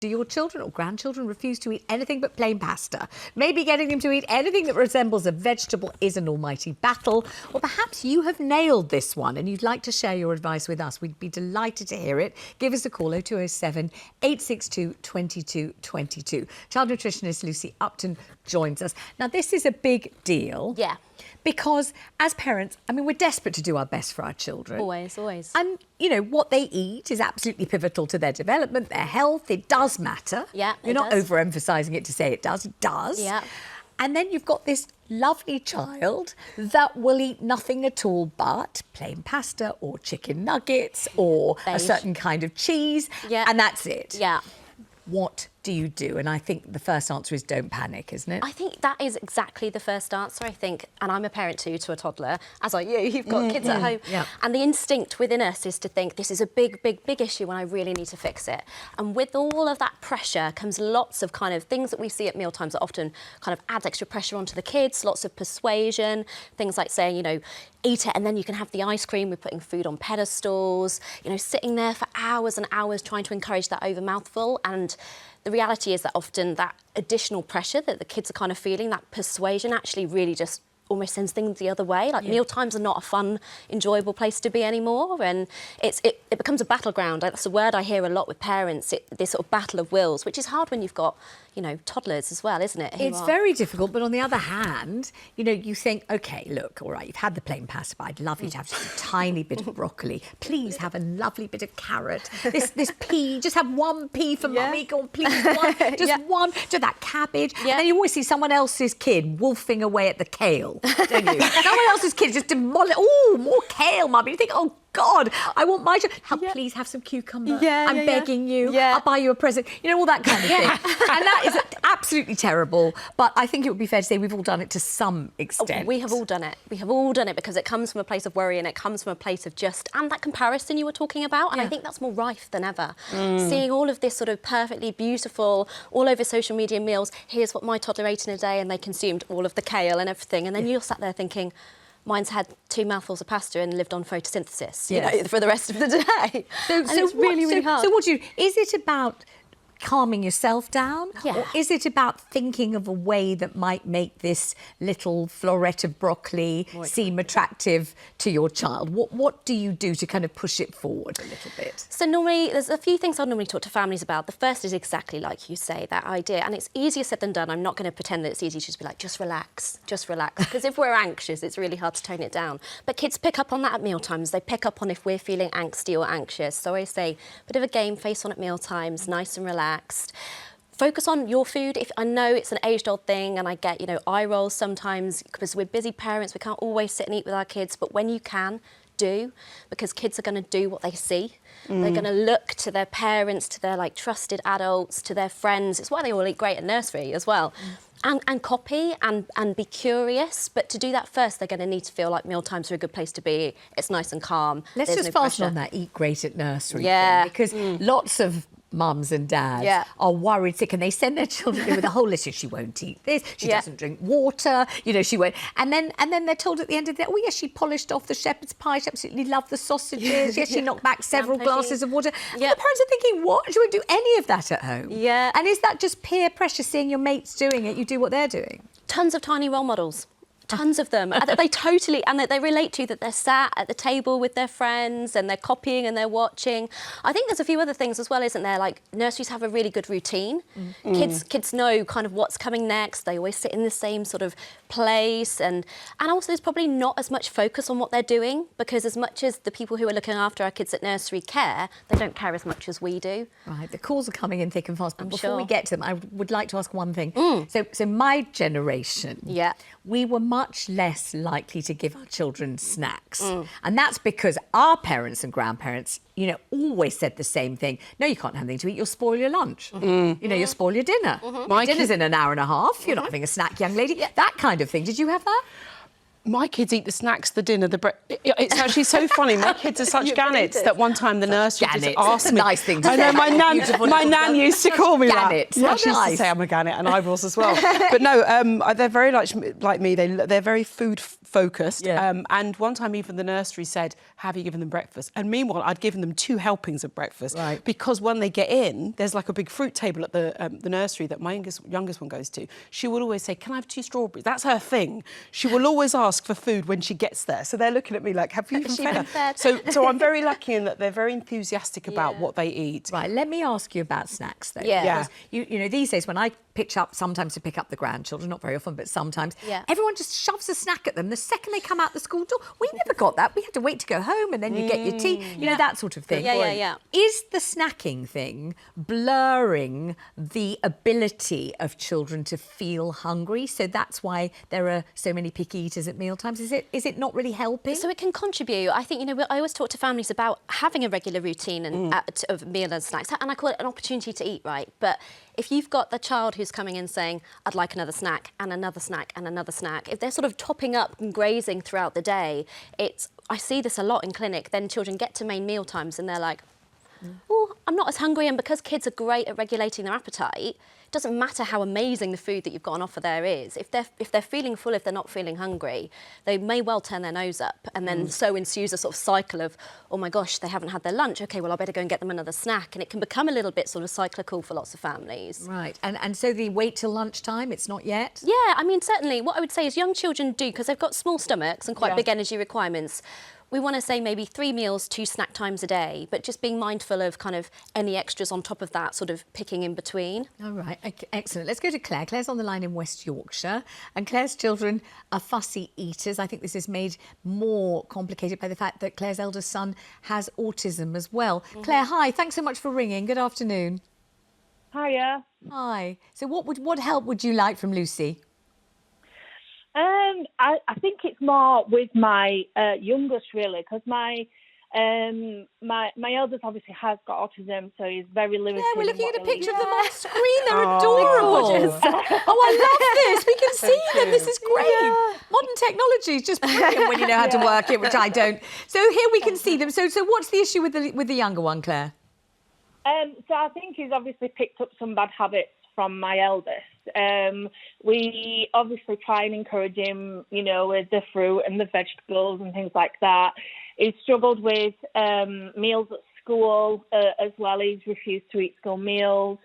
Do your children or grandchildren refuse to eat anything but plain pasta? Maybe getting them to eat anything that resembles a vegetable is an almighty battle. Or perhaps you have nailed this one and you'd like to share your advice with us. We'd be delighted to hear it. Give us a call, 0207 862 2222. Child nutritionist Lucy Upton joins us. Now, this is a big deal. Yeah. Because as parents, I mean, we're desperate to do our best for our children. Always, always. And, you know, what they eat is absolutely pivotal to their development, their health. It does matter. Yeah, You're not overemphasising it to say it does. It does. Yeah. And then you've got this lovely child that will eat nothing at all but plain pasta or chicken nuggets or a certain kind of cheese. Yeah. And that's it. Yeah. What do you do? And I think the first answer is don't panic, isn't it? I think that is exactly the first answer, I think. And I'm a parent too to a toddler, as are you. You've got kids at home. Yeah. And the instinct within us is to think this is a big, big, big issue and I really need to fix it. And with all of that pressure comes lots of kind of things that we see at mealtimes that often kind of adds extra pressure onto the kids, lots of persuasion, things like saying, you know, eat it and then you can have the ice cream. We're putting food on pedestals, you know, sitting there for hours and hours trying to encourage that over mouthful. And the reality is that often that additional pressure that the kids are kind of feeling, that persuasion actually really just almost sends things the other way. Like meal times are not a fun, enjoyable place to be anymore. And it becomes a battleground. That's a word I hear a lot with parents, this sort of battle of wills, which is hard when you've got, you know, toddlers as well, isn't it? It's very difficult, but on the other hand, you know, you think, OK, look, all right, you've had the plain pasta, but I'd love you to have just a tiny bit of broccoli. Please have a lovely bit of carrot. This pea, just have one pea for mummy. Go on, please, one, just one. Do that cabbage. And then you always see someone else's kid wolfing away at the kale, don't you? Someone else's kid just demolish. Oh, more kale, mummy. You think, oh, God, I want my child. Please have some cucumber. I'm begging you. I'll buy you a present. You know, all that kind of thing. And that is absolutely terrible. But I think it would be fair to say we've all done it to some extent. We have all done it. We have all done it because it comes from a place of worry and it comes from a place of and that comparison you were talking about. And I think that's more rife than ever. Seeing all of this sort of perfectly beautiful, all over social media meals. Here's what my toddler ate in a day and they consumed all of the kale and everything. And then you're sat there thinking, mine's had 2 mouthfuls of pasta and lived on photosynthesis, you know, for the rest of the day. So it's really hard. So what do you... Is it about calming yourself down? Yeah. Or is it about thinking of a way that might make this little floret of broccoli seem attractive to your child? What do you do to kind of push it forward a little bit? So normally, there's a few things I'll normally talk to families about. The first is exactly like you say, that idea. And it's easier said than done. I'm not going to pretend that it's easy to just be like, just relax, just relax. Because if we're anxious, it's really hard to tone it down. But kids pick up on that at mealtimes. They pick up on if we're feeling angsty or anxious. So I say, bit of a game face on at mealtimes, nice and relaxed. Focus on your food. If I know it's an age-old thing and I get, you know, eye rolls sometimes because we're busy parents, we can't always sit and eat with our kids, but when you can, do, because kids are going to do what they see. They're going to look to their parents, to their like trusted adults, to their friends. It's why they all eat great at nursery as well. And copy and be curious. But to do that first, they're going to need to feel like mealtimes are a good place to be. It's nice and calm. Let's just fasten on that eat great at nursery thing, because lots of mums and dads are worried sick and they send their children in with a whole list of she won't eat this, she doesn't drink water, you know, she won't. And then they're told at the end of the day, oh, yes, she polished off the shepherd's pie, she absolutely loved the sausages, yes, she knocked back several glasses of water. And the parents are thinking, what? She won't do any of that at home. And is that just peer pressure, seeing your mates doing it, you do what they're doing? Tons of tiny role models. Tons of them. They totally, and they relate to that they're sat at the table with their friends and they're copying and they're watching. I think there's a few other things as well, isn't there? Like nurseries have a really good routine. Kids know kind of what's coming next. They always sit in the same sort of place. And also there's probably not as much focus on what they're doing, because as much as the people who are looking after our kids at nursery care, they don't care as much as we do. Right, the calls are coming in thick and fast, but before we get to them, I would like to ask one thing. So my generation, we were much less likely to give our children snacks. And that's because our parents and grandparents, you know, always said the same thing. No, you can't have anything to eat, you'll spoil your lunch. You know, you'll spoil your dinner. Your dinner's in an hour and a half, you're not having a snack, young lady. That kind of thing. Did you have that? My kids eat the snacks, the dinner, it's actually so funny. My kids are such gannets that one time the nursery just asked me. Nice thing to I say. know, my nan used to call me Gannet. that. Yeah, she used to say I'm a gannet, and I was as well. But no, they're very like me. They're very food focused. Yeah. And one time even the nursery said, "Have you given them breakfast?" And meanwhile, I'd given them 2 helpings of breakfast. Right. Because when they get in, there's like a big fruit table at the nursery that my youngest one goes to. She will always say, "Can I have 2 strawberries?" That's her thing. She will always ask for food when she gets there. So they're looking at me like, "Have you even fed her?" So I'm very lucky in that they're very enthusiastic about what they eat. Right, let me ask you about snacks, though. Yeah. Because, you know, these days when I sometimes to pick up the grandchildren, not very often, but sometimes, everyone just shoves a snack at them the second they come out the school door. We never got that. We had to wait to go home and then you get your tea, you know, that sort of thing. Yeah. Is the snacking thing blurring the ability of children to feel hungry? So that's why there are so many picky eaters at mealtimes. Is it not really helping? So it can contribute. I think, you know, I always talk to families about having a regular routine of meal and snacks, and I call it an opportunity to eat right. But if you've got the child who's coming in saying, "I'd like another snack and another snack and another snack," if they're sort of topping up and grazing throughout the day, I see this a lot in clinic. Then children get to main meal times and they're like, "Oh, I'm not as hungry." And because kids are great at regulating their appetite, it doesn't matter how amazing the food that you've got on offer there is. If they're feeling full, if they're not feeling hungry, they may well turn their nose up, and then so ensues a sort of cycle of, "Oh my gosh, they haven't had their lunch. Okay, well I better go and get them another snack," and it can become a little bit sort of cyclical for lots of families. Right, and so the wait till lunchtime, it's not yet? Yeah, I mean, certainly what I would say is young children do, because they've got small stomachs and quite big energy requirements, we want to say maybe 3 meals, 2 snack times a day, but just being mindful of kind of any extras on top of that, sort of picking in between. All right, excellent. Let's go to Claire. Claire's on the line in West Yorkshire, and Claire's children are fussy eaters. I think this is made more complicated by the fact that Claire's eldest son has autism as well. Claire, hi. Thanks so much for ringing. Good afternoon. Hiya. Hi. So what help would you like from Lucy? I think it's more with my youngest, really, because my eldest obviously has got autism, so he's very limited. Yeah, we're looking at a in picture what of them on screen. They're adorable. Oh, I love this. We can see them. This is great. Modern technology is just brilliant when you know how to work it, which I don't. So here we can see them. So what's the issue with the younger one, Claire? So I think he's obviously picked up some bad habits from my eldest. We obviously try and encourage him, you know, with the fruit and the vegetables and things like that. He's struggled with meals at school as well. He's refused to eat school meals.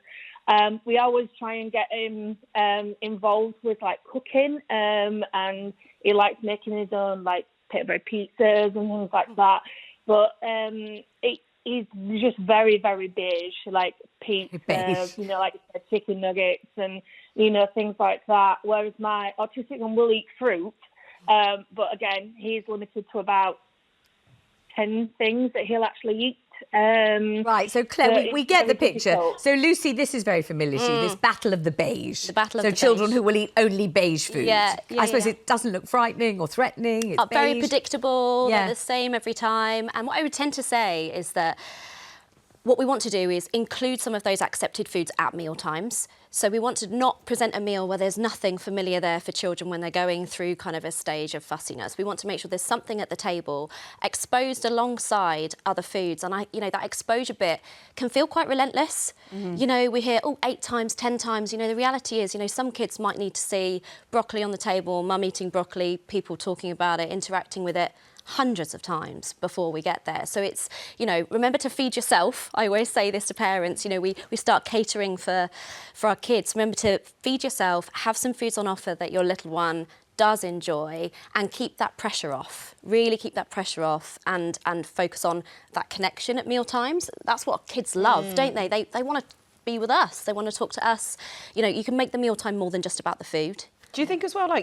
We always try and get him involved with like cooking, and he likes making his own like peanut pizzas and things like that. But he's just very, very beige, like pizza, you know, like chicken nuggets and, you know, things like that. Whereas my autistic one will eat fruit, but again, he's limited to about 10 things that he'll actually eat. Right, so Claire, we get the picture. Difficult. So Lucy, this is very familiar to you, this battle of the beige. The battle of so the children beige. who will eat only beige food. I suppose it doesn't look frightening or threatening. It's Very beige. predictable, they're the same every time. And what I would tend to say is that what we want to do is include some of those accepted foods at meal times. So we want to not present a meal where there's nothing familiar there for children when they're going through kind of a stage of fussiness. We want to make sure there's something at the table exposed alongside other foods. And that exposure bit can feel quite relentless. You know, we hear, 8 times, 10 times. You know, the reality is, some kids might need to see broccoli on the table, mum eating broccoli, people talking about it, interacting with it hundreds of times before we get there. So it's, remember to feed yourself. I always say this to parents, we start catering for our kids. Remember to feed yourself, have some foods on offer that your little one does enjoy, and keep that pressure off. Really keep that pressure off and focus on that connection at meal times. That's what kids love, don't they? They want to be with us. They want to talk to us. You can make the mealtime more than just about the food. Do you think as well,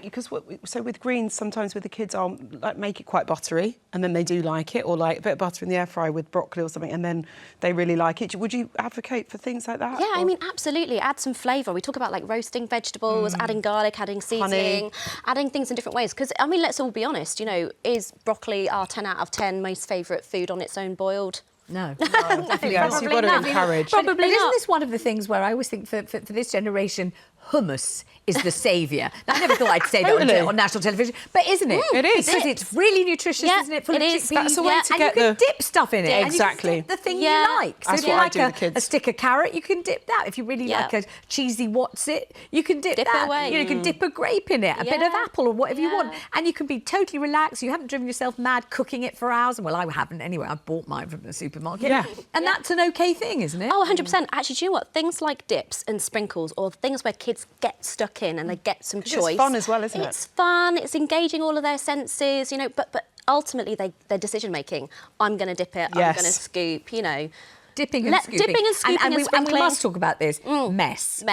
so with greens, sometimes with the kids, I'll make it quite buttery, and then they do like it, or like a bit of butter in the air fryer with broccoli or something, and then they really like it. Would you advocate for things like that? Yeah, I mean, absolutely. Add some flavour. We talk about like roasting vegetables, adding garlic, adding seasoning, adding things in different ways. Because, I mean, let's all be honest, is broccoli our 10 out of 10 most favourite food on its own boiled? No, yes, you've got to encourage. But isn't this one of the things where I always think for this generation, hummus is the saviour. Now, I never thought I'd say that on national television, but isn't it? It is. Because it's really nutritious, isn't it? Full it of is. chickpeas. That's a way to and get you can the- dip stuff in it. Exactly. And you can dip the thing Yeah. you like. So That's if you what I like do with the kids. a stick of carrot, you can dip that. If you really like a cheesy what's it, you can dip Dip it that. away. You can dip a grape in it, a bit of Yeah. apple or whatever you want. Yeah. And you can be totally relaxed. You haven't driven yourself mad cooking it for hours. Well, I haven't anyway. I bought mine from the supermarket. Yeah. And that's an okay thing, isn't it? Oh, 100%. Actually, do you know what? Things like dips and sprinkles, or things where kids get stuck in and they get some choice. It's fun as well, isn't it? It's fun. It's engaging all of their senses, you know. But ultimately, their decision making. I'm going to dip it. Yes. I'm going to scoop. You know, Dipping and scooping. dipping and scooping and we sprinkling. must talk about this. Mess.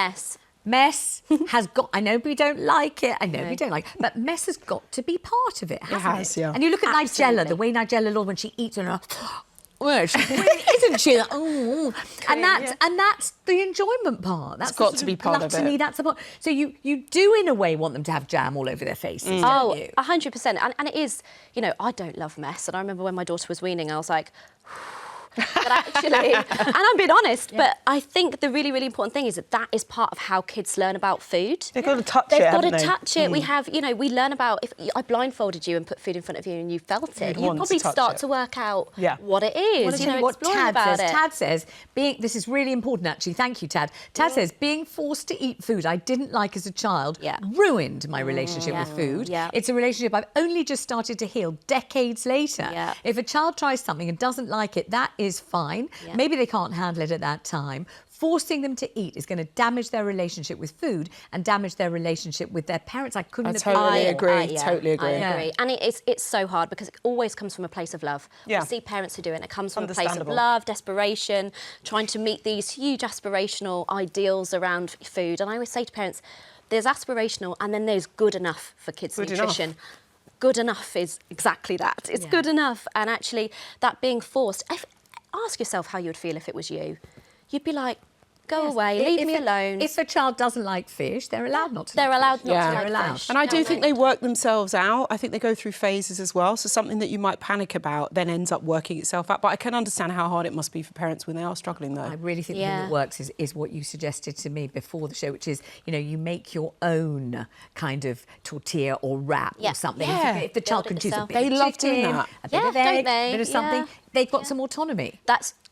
Mess has got, I know we don't like it, but mess has got to be part of it, hasn't it? has, yeah. And you look at Nigella, the way Nigella Lord, when she eats and well, she really isn't she? Oh, and that's the enjoyment part. That's got the to be part of gluttony, it. That's the part. So you do in a way want them to have jam all over their faces, don't you? 100%. And it is, you know, I don't love mess. And I remember when my daughter was weaning, I was like, but actually, and I'm being honest, but I think the really, really important thing is that is part of how kids learn about food. They've got to touch They've it, got haven't to they? touch it. We have, you know, we learn about, if I blindfolded you and put food in front of you and you felt it, You'd you'd want to probably touch start it. to work out Yeah. what it I is, want to you tell know, you what explore Tad about says. it. Tad says, this is really important actually, thank you Tad. Tad says, being forced to eat food I didn't like as a child ruined my relationship with food. Yeah. It's a relationship I've only just started to heal decades later. Yeah. If a child tries something and doesn't like it, that is fine. Yeah. Maybe they can't handle it at that time. Forcing them to eat is going to damage their relationship with food and damage their relationship with their parents. I couldn't totally agree. Totally agree. I agree. And it's so hard because it always comes from a place of love. Yeah. We see parents who do it and it comes from a place of Understandable. love, desperation, trying to meet these huge aspirational ideals around food. And I always say to parents, there's aspirational and then there's good enough for kids' nutrition. Good enough is exactly that. It's good enough. And actually, that being forced, ask yourself how you would feel if it was you. You'd be like, go away, leave me alone. If a child doesn't like fish, they're allowed not to. They're like allowed fish. not Yeah. to They're like allowed. fish. And I do No, think no. they work themselves out. I think they go through phases as well. So something that you might panic about then ends up working itself out. But I can understand how hard it must be for parents when they are struggling, though. I really think the thing that works is what you suggested to me before the show, which is, you know, you make your own kind of tortilla or wrap or something. Yeah. If the child Build it can choose a yourself. bit They of love doing chicken, that. a bit of don't egg, they? a bit of something, they've got some autonomy.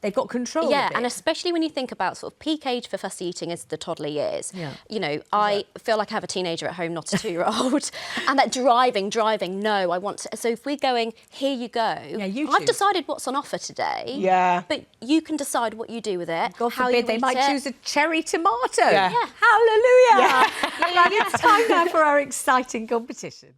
They've got control. Yeah, of it. and especially when you think about sort of peak age for fussy eating as the toddler years. Yeah. You know, I feel like I have a teenager at home, not a 2-year-old. And that driving, no, I want to. So if we're going, here you go. Yeah, you I've choose. decided what's on offer today. Yeah. But you can decide what you do with it. God how forbid you they eat might it. choose a cherry tomato. Yeah. Hallelujah. Right, it's time now for our exciting competition.